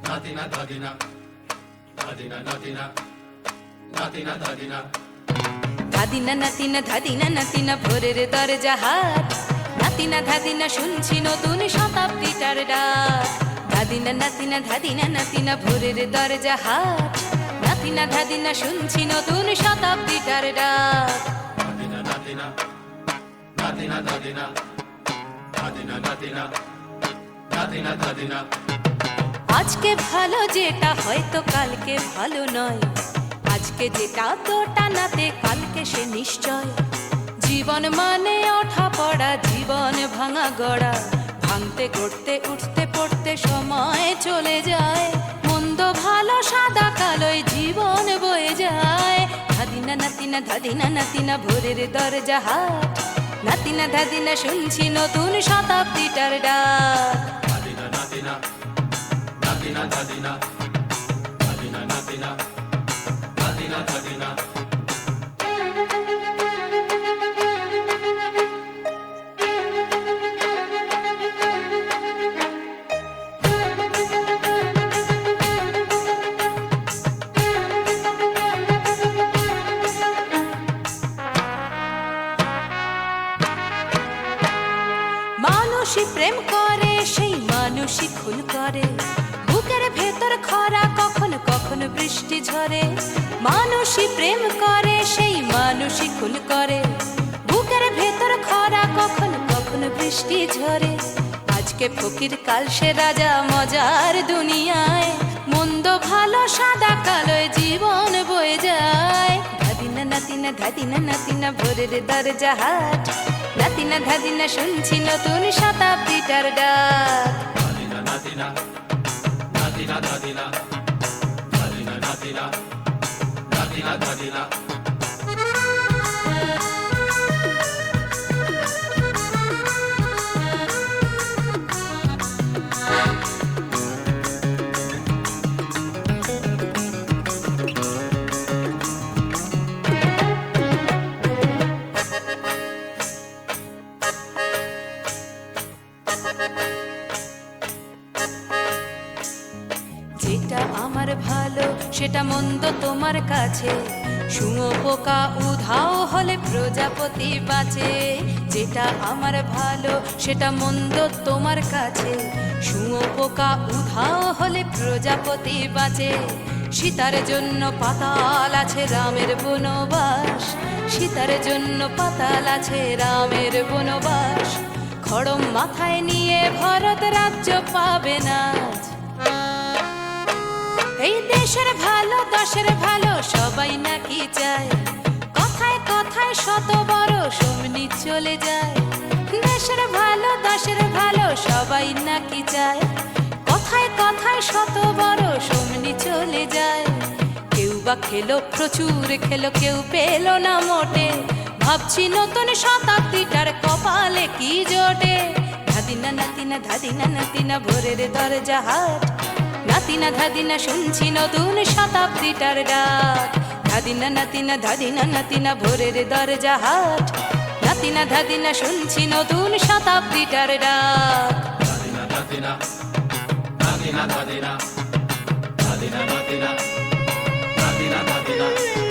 Natina dadina, dadina natina, natina dadina. ধাদিনা নাতিনা ধাদিনা নাতিনা ভোরের দরজা হাট, নাতিনা ধাদিনা শুনছি নতুন শতাব্দীটার ডাক। ধাদিনা নাতিনা ধাদিনা নাতিনা ভোরের দরজা হাট, নাতিনা ধাদিনা শুনছি নতুন শতাব্দীটার ডাক। Natina natina, natina dadina, dadina natina, natina dadina. আজকে ভালো যেটা হয়তো কালকে ভালো নয়, আজকে যেটা তোটা নাতে কালকে সে নিশ্চয়। জীবন মানে ওঠা পড়া, জীবন ভাঙা গড়া, ভাঙতে গড়তে উঠতে পড়তে সময় চলে যায়। মন্দ ভালো সাদা কালোয় জীবন বয়ে যায়। ধাদিনা নাতিনা ধাদিনা নাতিনা ভোরের দরজা হাট, নাতিনা ধাদিনা শুনছি নতুন শতাব্দীটার ডাক। Natina natina, natina dadina, dadina natina, natina dadina. মানুষই প্রেম করে সেই মানুষই খুন করে, বুকের ভেতর খরা কখনো কখনো বৃষ্টি ঝরে। মানুষই প্রেম করে সেই মানুষই খুন করে, বুকের ভেতর খরা কখনো কখনো বৃষ্টি ঝরে। আজকে ফকির কাল সে রাজা মজার দুনিয়ায়, মন্দ ভালো সাদা কালোয় জীবন বয়ে যায়। ধাদিনা নাতিনা ধাদিনা নাতিনা ভোরের দরজা হাট, নাতিনা ধাদিনা শুনছি নতুন শতাব্দীটার ডাক। Natina natina, natina dadina, dadina natina, natina dadina. যেটা আমার ভালো সেটা মন্দ তোমার কাছে, শুঁয়োপোকা উধাও হলে প্রজাপতি বাঁচে। যেটা আমার ভালো সেটা মন্দ তোমার কাছে, শুঁয়োপোকা উধাও হলে প্রজাপতি বাঁচে। সীতার জন্য পাতাল আছে রামের বনবাস, সীতার জন্য পাতাল আছে রামের বনবাস। খড়ম মাথায় নিয়ে ভরত রাজ্য পাবে না। এই দেশের ভালো দশের ভালো সবাই নাকি চায়, কথায় কথায় শত বড় সমনি চলে যায়। দেশের ভালো দশের ভালো সবাই নাকি চায়, কথায় কথায় শত বড় সমনি চলে যায়। কেউ বা খেলো প্রচুর খেলো, কেউ পেল না মোটে, ভাবছি নতুন শতাব্দীটার কপালে কি জোটে। ধাদিনা নাতিনা ধাদিনা নাতিনা ভোরের দরজা হাট, নাতিনা ধাদিনা শুনছি নতুন শতাব্দীটার ডাক। ধাদিনা নাতিনা ধাদিনা নাতিনা ভোরের দরজা হাট, নাতিনা ধাদিনা শুনছি নতুন শতাব্দীটার ডাক। Natina natina, natina dadina, dadina natina, natina dadina.